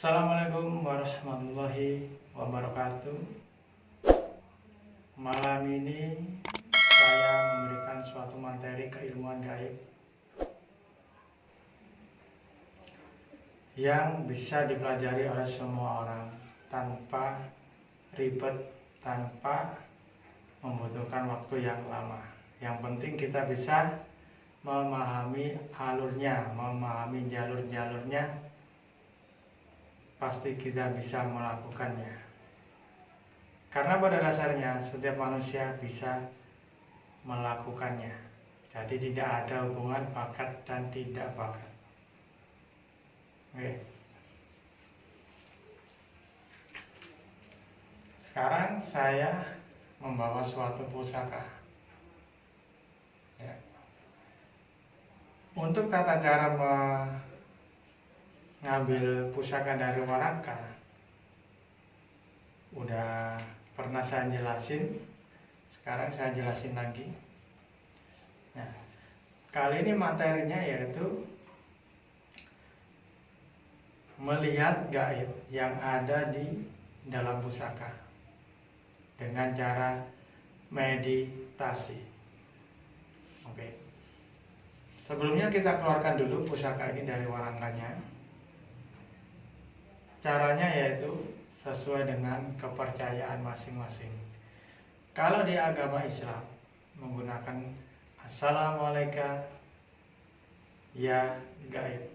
Assalamualaikum warahmatullahi wabarakatuh. Malam ini saya memberikan suatu materi keilmuan gaib yang bisa dipelajari oleh semua orang tanpa ribet, tanpa membutuhkan waktu yang lama. Yang penting kita bisa memahami alurnya, memahami jalur-jalurnya, pasti kita bisa melakukannya. Karena pada dasarnya setiap manusia bisa melakukannya. Jadi tidak ada hubungan bakat dan tidak bakat. Oke. Sekarang saya membawa suatu pusaka. Ya. Untuk tata cara mengambil pusaka dari warangka udah pernah saya jelasin, sekarang saya jelasin lagi. Nah, kali ini materinya yaitu melihat gaib yang ada di dalam pusaka dengan cara meditasi. Oke. Sebelumnya kita keluarkan dulu pusaka ini dari warangkanya. Caranya yaitu sesuai dengan kepercayaan masing-masing. Kalau di agama Islam menggunakan Assalamualaikum ya gaib.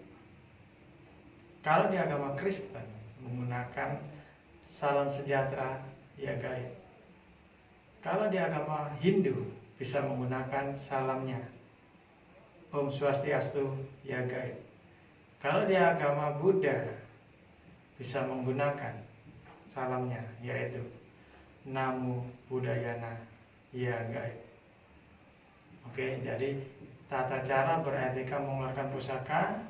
Kalau di agama Kristen menggunakan salam sejahtera ya gaib. Kalau di agama Hindu bisa menggunakan salamnya Om Swastiastu ya gaib. Kalau di agama Buddha bisa menggunakan salamnya yaitu Namo Buddhayana ya gaib. Oke, jadi tata cara beretika mengeluarkan pusaka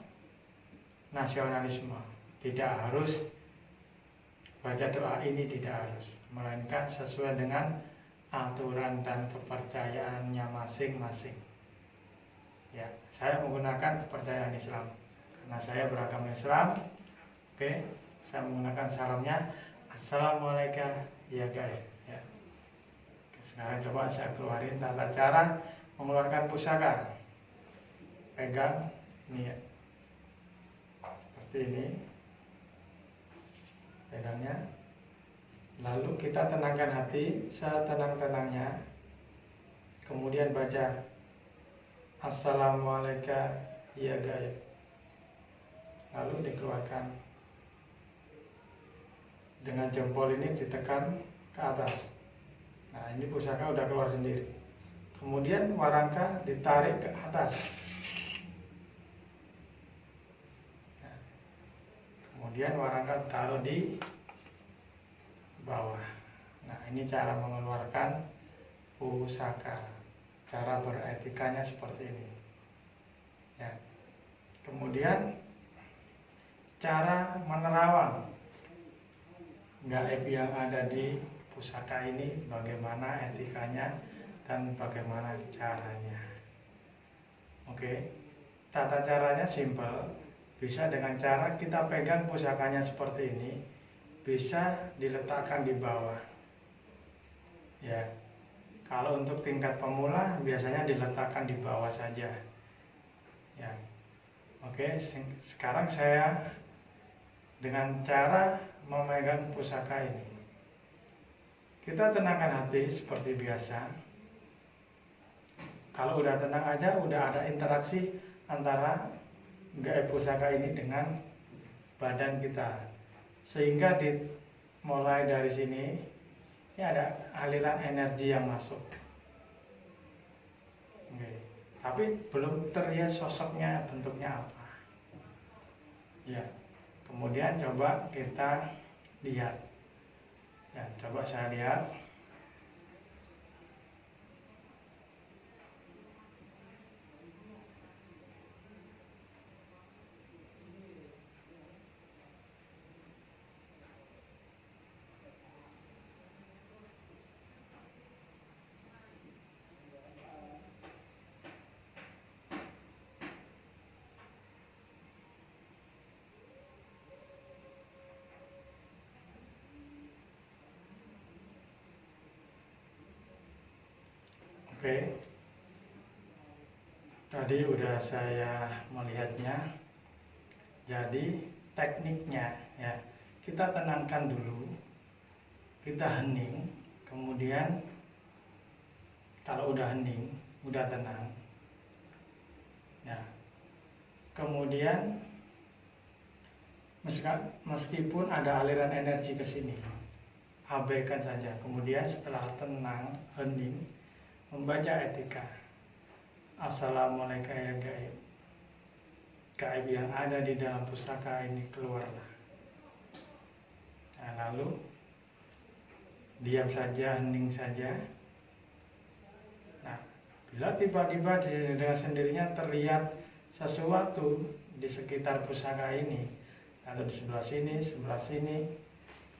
nasionalisme, tidak harus baca doa ini, tidak harus, melainkan sesuai dengan aturan dan kepercayaannya masing-masing. Ya, saya menggunakan kepercayaan Islam karena saya beragama Islam. Oke, saya menggunakan salamnya Assalamualaikum ya gaib. Ya. Sekarang coba saya keluarin tata cara mengeluarkan pusaka. Pegang ini ya, seperti ini, pegangnya. Lalu kita tenangkan hati setenang-tenangnya. Kemudian baca Assalamualaikum ya gaib. Lalu dikeluarkan. Dengan jempol ini ditekan ke atas. Nah, ini pusaka udah keluar sendiri. Kemudian warangka ditarik ke atas. Nah, kemudian warangka taruh di bawah. Nah, ini cara mengeluarkan pusaka. Cara beretikanya seperti ini. Ya. Kemudian cara menerawang gaib yang ada di pusaka ini, bagaimana etikanya dan bagaimana caranya. Oke, tata caranya simpel. Bisa dengan cara kita pegang pusakanya seperti ini, bisa diletakkan di bawah. Ya, kalau untuk tingkat pemula biasanya diletakkan di bawah saja. Ya, oke. Sekarang saya dengan cara memegang pusaka ini, kita tenangkan hati seperti biasa. Kalau udah tenang aja, udah ada interaksi antara gaib pusaka ini dengan badan kita, sehingga mulai dari sini ini ada aliran energi yang masuk. Oke. Tapi belum terlihat sosoknya, bentuknya apa. Ya. Kemudian coba kita lihat. Ya, coba saya lihat. Oke, tadi udah saya melihatnya. Jadi tekniknya ya, kita tenangkan dulu, kita hening, kemudian kalau udah hening, udah tenang, ya, kemudian meskipun ada aliran energi ke sini, abaikan saja. Kemudian setelah tenang, hening, membaca etika. Assalamualaikum ya gaib. Gaib yang ada di dalam pusaka ini keluarlah. Nah, lalu diam saja, hening saja. Nah, bila tiba-tiba dengan sendirinya terlihat sesuatu di sekitar pusaka ini, atau di sebelah sini,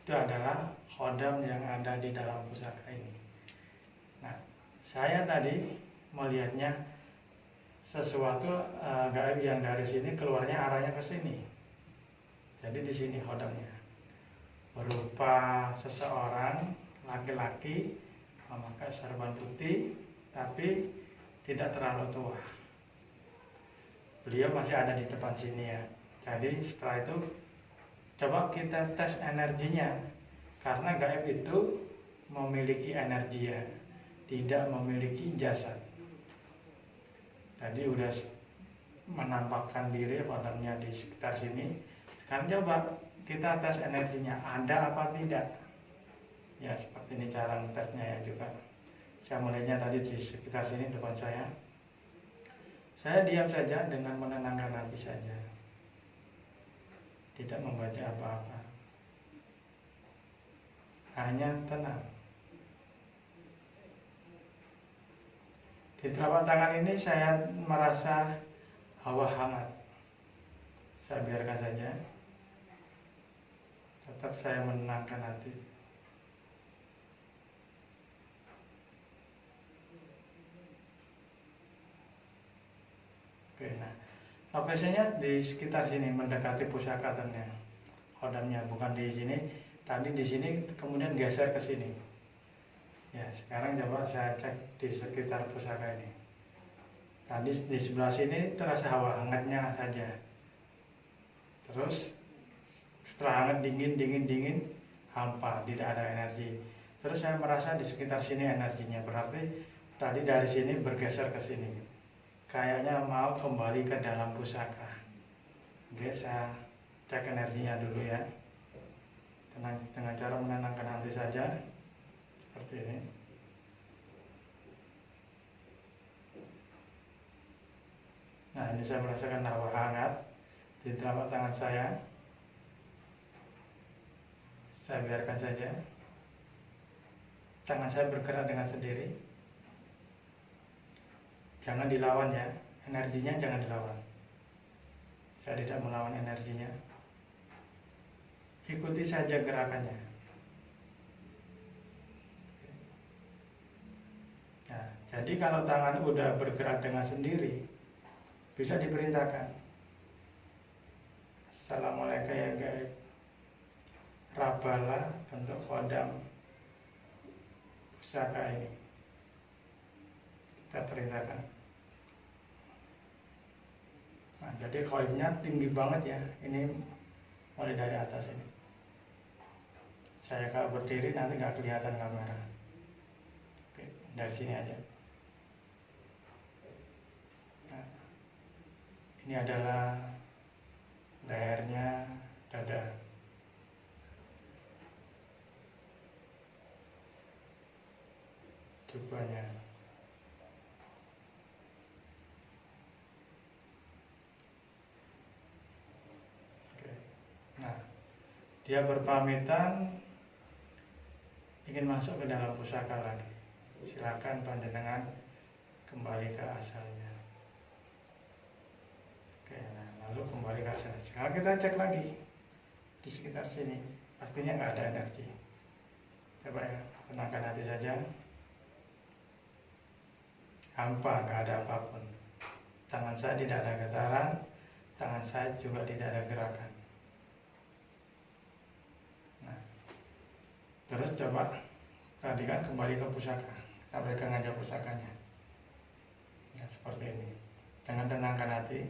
itu adalah khodam yang ada di dalam pusaka ini. Nah, saya tadi melihatnya sesuatu gaib yang dari sini keluarnya arahnya ke sini. Jadi di sini khodamnya berupa seseorang laki-laki memakai serban putih, tapi tidak terlalu tua. Beliau masih ada di depan sini ya. Jadi setelah itu coba kita tes energinya, karena gaib itu memiliki energi ya, tidak memiliki jasad. Tadi udah menampakkan diri khodamnya di sekitar sini. Sekarang coba kita tes energinya, ada apa tidak. Ya seperti ini cara tesnya ya juga. Saya melihatnya tadi di sekitar sini depan saya. Saya diam saja dengan menenangkan hati saja, tidak membaca apa-apa, hanya tenang. Di telapak tangan ini saya merasa hawa hangat. Saya biarkan saja. Tetap saya menenangkan hati. Oke, nah lokasinya di sekitar sini, mendekati pusaka ternyata khodamnya, bukan di sini. Tadi di sini kemudian geser ke sini. Ya, sekarang coba saya cek di sekitar pusaka ini. Tadi di sebelah sini terasa hawa hangatnya saja. Terus setelah hangat dingin, hampa, tidak ada energi. Terus saya merasa di sekitar sini energinya, berarti tadi dari sini bergeser ke sini. Kayaknya mau kembali ke dalam pusaka. Oke, saya cek energinya dulu ya. Dengan cara menenangkan hati saja. Seperti ini. Nah, ini saya merasakan hawa hangat di telapak tangan saya. Saya biarkan saja. Tangan saya bergerak dengan sendiri. Jangan dilawan ya, energinya jangan dilawan. Saya tidak melawan energinya. Ikuti saja gerakannya. Nah, jadi kalau tangan udah bergerak dengan sendiri, bisa diperintahkan. Assalamualaikum ya gaib. Rabalah bentuk khodam pusaka ini. Kita perintahkan. Nah, jadi khodamnya tinggi banget ya. Ini mulai dari atas ini. Saya kalau berdiri nanti nggak kelihatan kamera. Oke, dari sini aja. Nah, ini adalah lehernya, dada. Jubahnya. Oke. Nah, dia berpamitan ingin masuk ke dalam pusaka lagi. Silakan panjenengan kembali ke asalnya. Oke, nah, lalu kembali ke asalnya. Sekarang kita cek lagi di sekitar sini. Pastinya nggak ada energi. Coba ya, tenangkan hati saja. Hampa, nggak ada apapun. Tangan saya tidak ada getaran, tangan saya juga tidak ada gerakan. Nah, terus coba tadi kan kembali ke pusaka. Kita pegang aja pusakanya. seperti ini. Dengan tenangkan hati.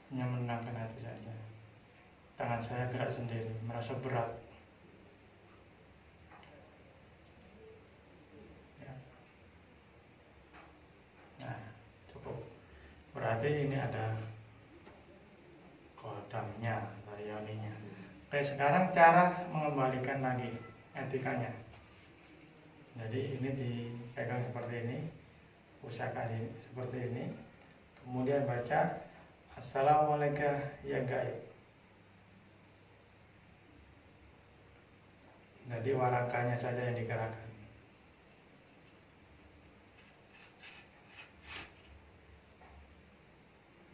Hanya menenangkan hati saja. Tangan saya gerak sendiri, merasa berat. Ya. Nah, cukup. Berarti ini ada kodamnya, yoninya. Oke, sekarang cara mengembalikan lagi etikanya. Jadi ini dipegang seperti ini, pusaka ini seperti ini. Kemudian baca Assalamualaikum ya gaib. Jadi warakanya saja yang digerakkan.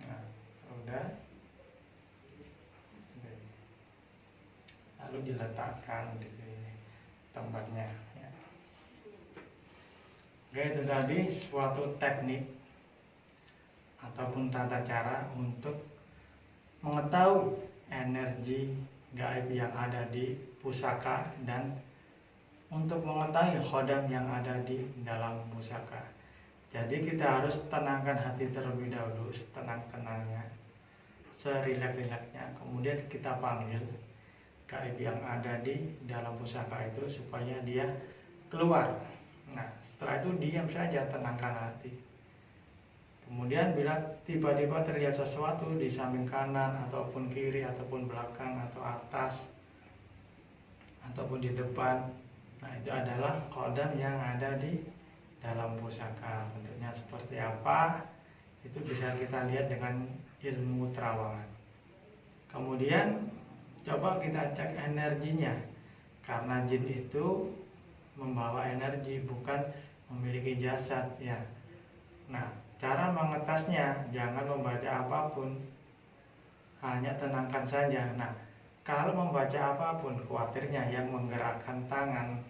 Nah, udah. Lalu diletakkan di tempatnya. Ya. Oke, itu tadi suatu teknik ataupun tata cara untuk mengetahui energi gaib yang ada di pusaka dan untuk mengetahui khodam yang ada di dalam pusaka. Jadi kita harus tenangkan hati terlebih dahulu, setenang-tenangnya, serilek-rileknya. Kemudian kita panggil gaib yang ada di dalam pusaka itu supaya dia keluar. Nah, setelah itu diam saja, tenangkan hati. Kemudian bila tiba-tiba terlihat sesuatu di samping kanan ataupun kiri ataupun belakang atau atas ataupun di depan, nah itu adalah khodam yang ada di dalam pusaka. Bentuknya seperti apa itu bisa kita lihat dengan ilmu terawangan. Kemudian coba kita cek energinya, karena jin itu membawa energi, bukan memiliki jasad ya. Nah, cara mengetasnya jangan membaca apapun, hanya tenangkan saja. Nah, kalau membaca apapun, khawatirnya yang menggerakkan tangan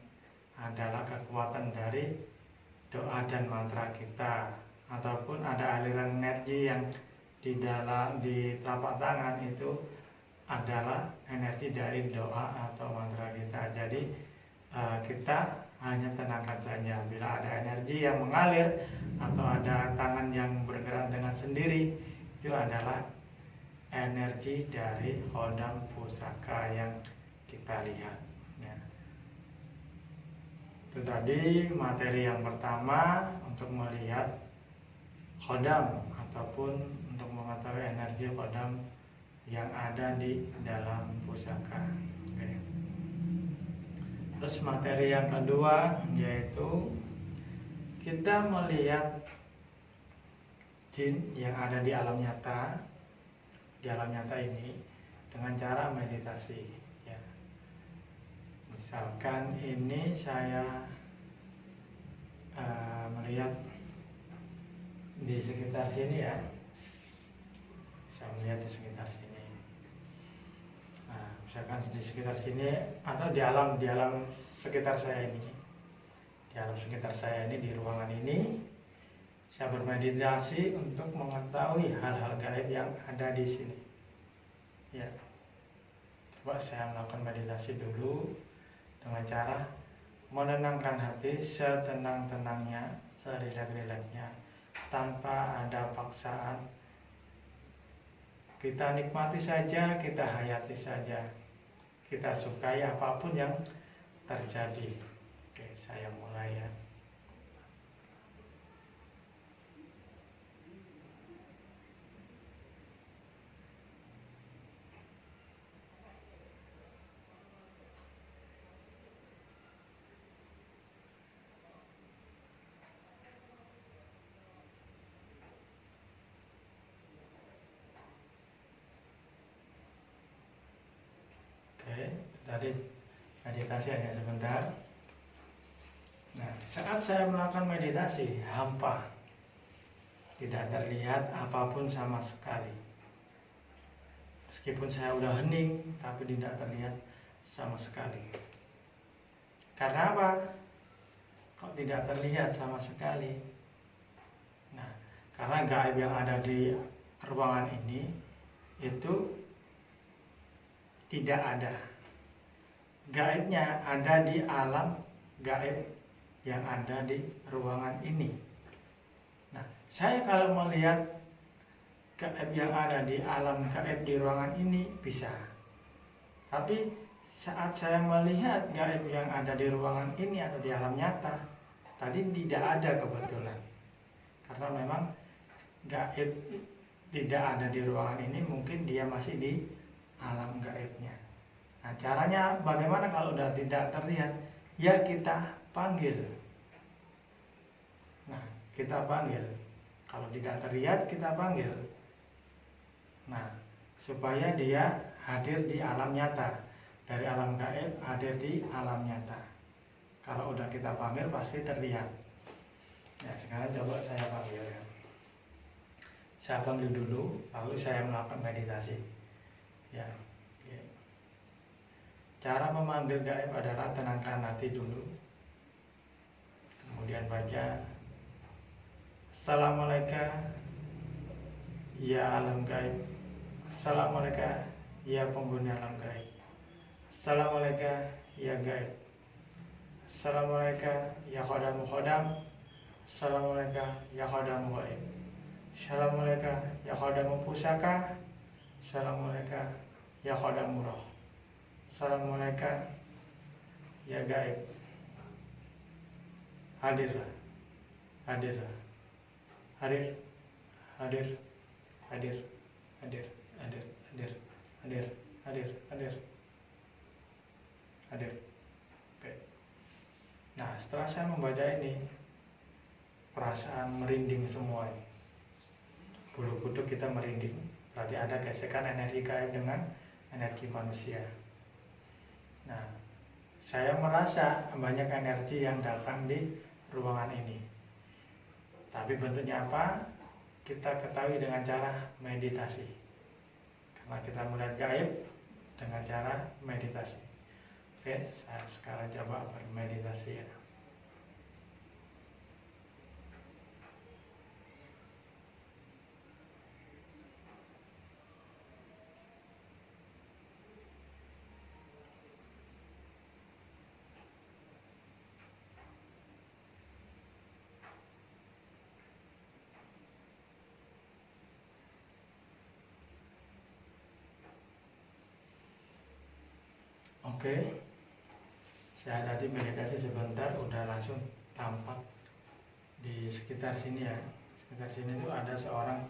adalah kekuatan dari doa dan mantra kita, ataupun ada aliran energi yang di telapak tangan itu adalah energi dari doa atau mantra kita. Jadi kita hanya tenangkan saja. Bila ada energi yang mengalir atau ada tangan yang bergerak dengan sendiri, itu adalah energi dari khodam pusaka yang kita lihat ya. Itu tadi materi yang pertama untuk melihat khodam ataupun untuk mengetahui energi khodam yang ada di dalam pusaka. Oke. Terus materi yang kedua yaitu kita melihat jin yang ada di alam nyata, ini dengan cara meditasi ya. Misalkan ini saya melihat di sekitar sini ya, saya melihat di sekitar sini. Nah, misalkan di sekitar sini atau di alam sekitar saya ini, di ruangan ini, saya bermeditasi untuk mengetahui hal-hal gaib yang ada di sini. Ya, coba saya melakukan meditasi dulu dengan cara menenangkan hati setenang-tenangnya, serilek-rileknya, tanpa ada paksaan. Kita nikmati saja, kita hayati saja, kita sukai apapun yang terjadi. Oke, saya mulai ya. Tadi meditasi hanya sebentar. Nah, saat saya melakukan meditasi, hampa, tidak terlihat apapun sama sekali. Meskipun saya udah hening, tapi tidak terlihat sama sekali. Karena apa? Kok tidak terlihat sama sekali? Nah, karena gaib yang ada di ruangan ini itu tidak ada. Gaibnya ada di alam gaib yang ada di ruangan ini. Nah, saya kalau melihat gaib yang ada di alam gaib di ruangan ini bisa. Tapi saat saya melihat gaib yang ada di ruangan ini atau di alam nyata, tadi tidak ada kebetulan. Karena memang gaib tidak ada di ruangan ini, mungkin dia masih di alam gaibnya. Nah, caranya bagaimana kalau udah tidak terlihat? Ya kita panggil. Nah, kita panggil. Kalau tidak terlihat, kita panggil. Nah, supaya dia hadir di alam nyata. Dari alam gaib hadir di alam nyata. Kalau udah kita panggil pasti terlihat. Ya, sekarang coba saya panggil ya. Saya panggil dulu, lalu saya melakukan meditasi. Ya, ya. Cara memanggil gaib adalah tenangkan hati dulu. Kemudian baca Assalamualaikum ya alam gaib. Assalamualaikum ya penghuni alam gaib. Assalamualaikum ya gaib. Assalamualaikum ya khodam. Assalamualaikum ya khodam gaib. Assalamualaikum ya khodam pusaka. Assalamualaikum ya khodam roh. Assalamualaikum ya gaib. Hadirlah. Hadirlah. Hadir. Hadir. Hadir. Hadir. Hadir. Hadir. Hadir. Hadir. Hadir. Hadir. Oke. Nah, setelah saya membaca ini, perasaan merinding semua ini. Bulu kuduk kita merinding. Berarti ada gesekan energi gaib dengan energi manusia. Nah, saya merasa banyak energi yang datang di ruangan ini. Tapi bentuknya apa? Kita ketahui dengan cara meditasi. Karena kita melihat gaib dengan cara meditasi. Oke, saya sekarang coba bermeditasi ya. Oke, saya tadi meditasi sebentar, udah langsung tampak di sekitar sini ya. Sekitar sini tuh ada seorang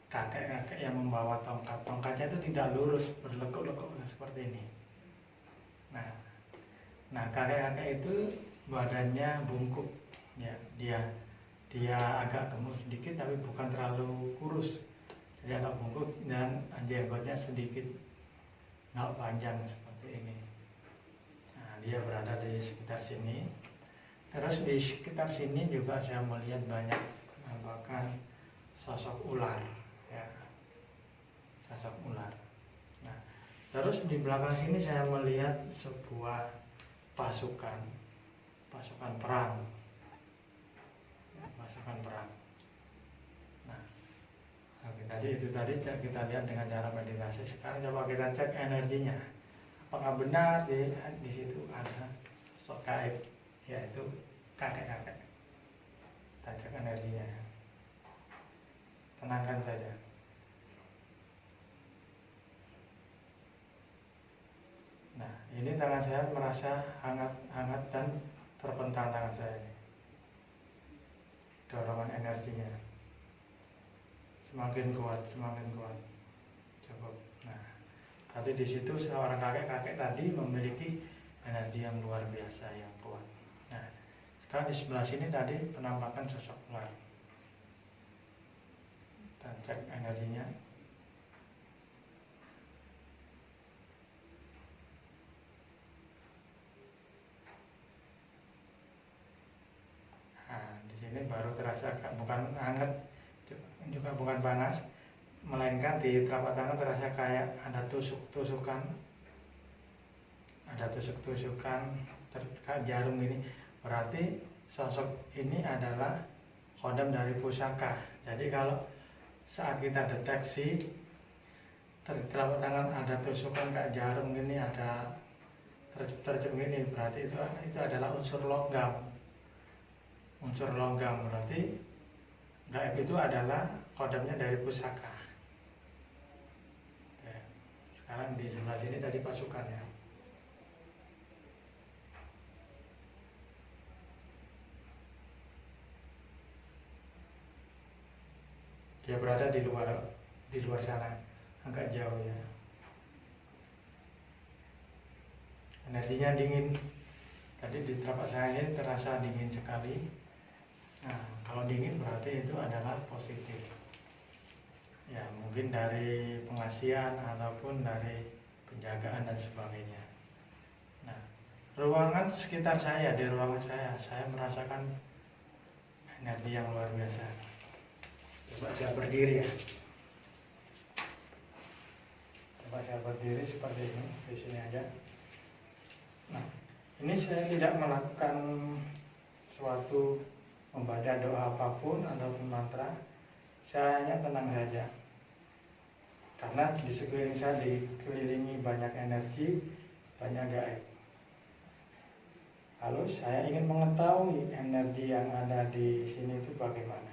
kakek-kakek yang membawa tongkat. Tongkatnya itu tidak lurus, berlekuk-lekuk seperti ini. Nah, kakek-kakek itu badannya bungkuk, ya. Dia agak gemuk sedikit, tapi bukan terlalu kurus. Jadi agak bungkuk dan jenggotnya sedikit nggak panjang seperti ini. Nah, dia berada di sekitar sini. Terus di sekitar sini juga saya melihat banyak penampakan sosok ular, ya, sosok ular. Nah, terus di belakang sini saya melihat sebuah pasukan perang, ya, pasukan perang. Nah, tadi kita lihat dengan cara meditasi. Sekarang coba kita cek energinya. Apakah benar di situ ada sosok gaib, yaitu kakek-kakek. Kita cek energinya. Tenangkan saja. Nah, ini tangan saya merasa hangat dan terpental tangan saya ini. Dorongan energinya semakin kuat. Cukup. Nah, tadi di situ seorang kakek tadi memiliki energi yang luar biasa yang kuat. Nah, sekarang di sebelah sini tadi penampakan sosok ular. Kita cek energinya. Nah, di sini baru terasa bukan hangat, juga bukan panas, melainkan di telapak tangan terasa kayak ada tusuk-tusukan, kayak jarum ini. Berarti sosok ini adalah khodam dari pusaka. Jadi kalau saat kita deteksi telapak tangan ada tusukan kayak jarum ini, ada tercermin, berarti itu adalah unsur logam. Unsur logam berarti gaib itu adalah kodamnya dari pusaka. Ya, sekarang di sebelah sini tadi pasukan ya. Dia berada di luar sana, agak jauh ya. Energinya dingin. Tadi di telapak saya ini terasa dingin sekali. Nah, kalau dingin berarti itu adalah positif. Ya, mungkin dari pengasihan ataupun dari penjagaan dan sebagainya. Nah, ruangan sekitar saya, di ruangan saya merasakan energi yang luar biasa. Coba saya berdiri ya. Coba saya berdiri seperti ini, di sini aja. Nah, ini saya tidak melakukan suatu membaca doa apapun ataupun mantra. Saya hanya tenang saja. Karena di sekeliling saya dikelilingi banyak energi, banyak gaib. Lalu saya ingin mengetahui energi yang ada di sini itu bagaimana.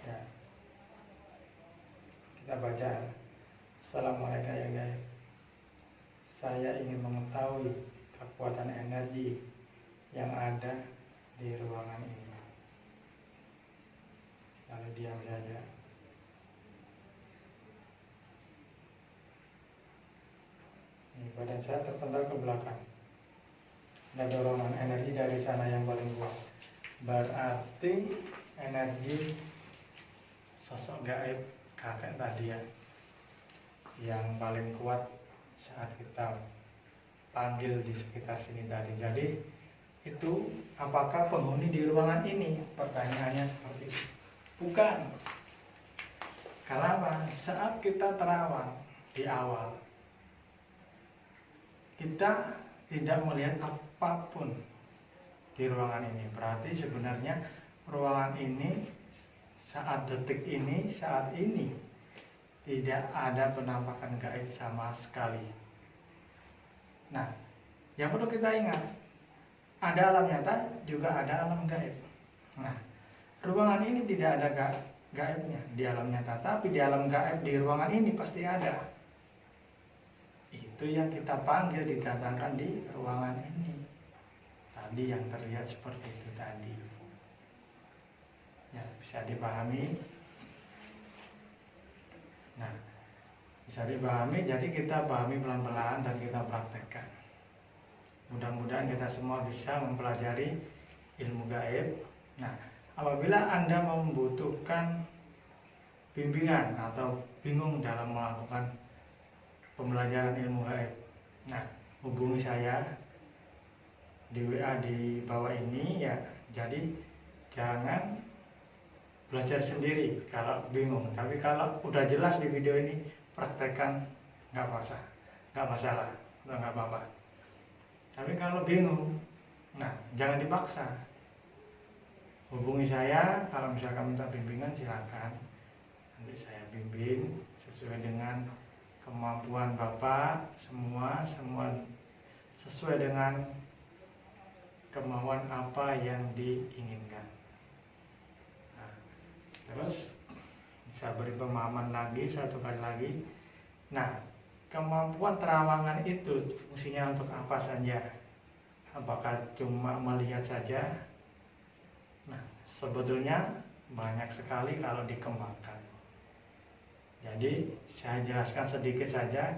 Ya. Kita baca. Assalamualaikum ya gaib. Saya ingin mengetahui kekuatan energi yang ada di ruangan ini. Lalu diam saja. Ini badan saya terpental ke belakang. Ada dorongan energi dari sana yang paling kuat. Berarti energi sosok gaib kakek tadi ya, yang paling kuat saat kita panggil di sekitar sini tadi. Jadi itu apakah penghuni di ruangan ini? Pertanyaannya seperti itu. Bukan. Karena apa? Saat kita terawang di awal, kita tidak melihat apapun di ruangan ini. Berarti sebenarnya ruangan ini saat detik ini, saat ini tidak ada penampakan gaib sama sekali. Nah, yang perlu kita ingat, ada alam nyata, juga ada alam gaib. Nah, ruangan ini tidak ada gaibnya di alam nyata, tapi di alam gaib di ruangan ini pasti ada. Itu yang kita panggil, didatangkan di ruangan ini. Tadi yang terlihat seperti itu tadi. Ya, bisa dipahami. Nah, bisa dipahami, jadi kita pahami pelan-pelan dan kita praktekkan. Mudah-mudahan kita semua bisa mempelajari ilmu gaib. Nah, apabila Anda membutuhkan bimbingan atau bingung dalam melakukan pembelajaran ilmu gaib, nah, hubungi saya di WA di bawah ini ya. Jadi jangan belajar sendiri kalau bingung, tapi kalau udah jelas di video ini praktekkan, nggak masalah, nggak apa-apa. Tapi kalau bingung, nah jangan dipaksa. Hubungi saya kalau misalkan minta bimbingan, silakan. Nanti saya bimbing sesuai dengan kemampuan Bapak, semua sesuai dengan kemauan apa yang diinginkan. Nah, terus bisa beri pemahaman lagi satu kali lagi. Nah, kemampuan terawangan itu fungsinya untuk apa saja? Apakah cuma melihat saja? Nah, sebetulnya banyak sekali kalau dikembangkan. Jadi saya jelaskan sedikit saja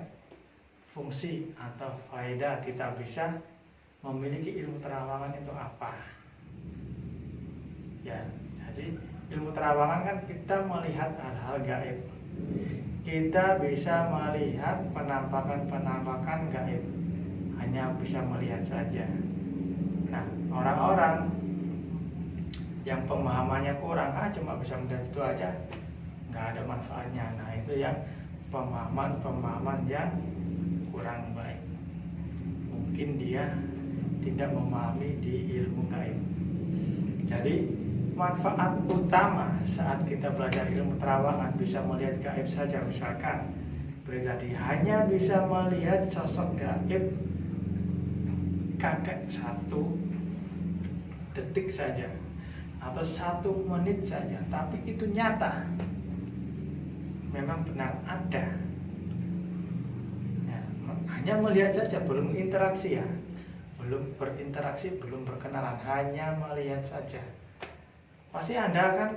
fungsi atau faedah kita bisa memiliki ilmu terawangan itu apa. Ya, jadi ilmu terawangan kan kita melihat hal-hal gaib. Kita bisa melihat penampakan gaib. Hanya bisa melihat saja. Nah, orang-orang yang pemahamannya kurang, cuma bisa melihat itu aja, nggak ada manfaatnya. Nah, itu yang pemahaman yang kurang baik. Mungkin dia tidak memahami di ilmu gaib. Jadi manfaat utama saat kita belajar ilmu terawangan bisa melihat gaib saja. Misalkan tadi hanya bisa melihat sosok gaib kakek 1 detik saja atau 1 menit saja, tapi itu nyata, memang benar ada. Ya, hanya melihat saja, belum interaksi ya, belum berinteraksi, belum berkenalan, hanya melihat saja. Pasti Anda akan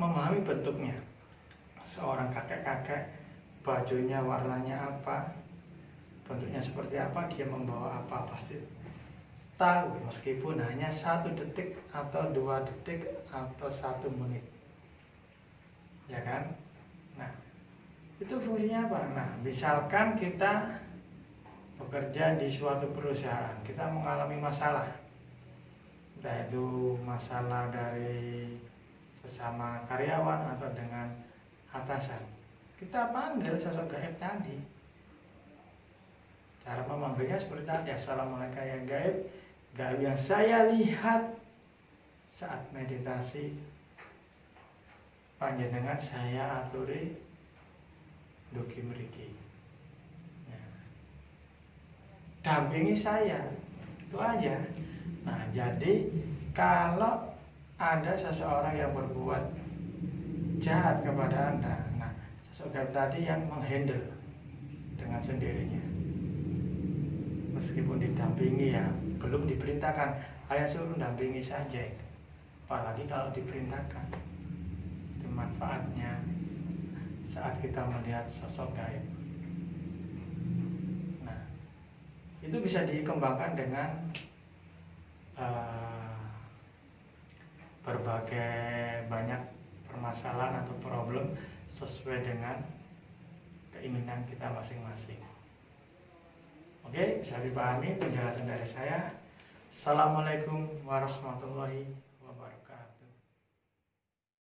memahami bentuknya. Seorang kakek-kakek, bajunya warnanya apa, bentuknya seperti apa, dia membawa apa, pasti tahu, meskipun hanya 1 detik atau 2 detik atau 1 menit, ya kan? Nah, itu fungsinya apa? Nah, misalkan kita bekerja di suatu perusahaan, kita mengalami masalah, entah itu masalah dari sesama karyawan atau dengan atasan, kita panggil sosok gaib tadi. Cara memanggilnya seperti tadi, assalamualaikum yang gaib, gaib yang saya lihat saat meditasi, panjenengan saya aturi dugi mriki. Ya. Dampingi saya, itu aja. Nah, jadi kalau ada seseorang yang berbuat jahat kepada Anda, nah sosok gaib tadi yang menghandle dengan sendirinya. Meskipun didampingi ya, belum diperintahkan, hanya suruh dampingi saja itu. Apalagi kalau diperintahkan, itu manfaatnya saat kita melihat sosok gaib. Nah, itu bisa dikembangkan dengan berbagai banyak permasalahan atau problem sesuai dengan keinginan kita masing-masing. Oke, bisa dipahami penjelasan dari saya. Assalamualaikum warahmatullahi wabarakatuh.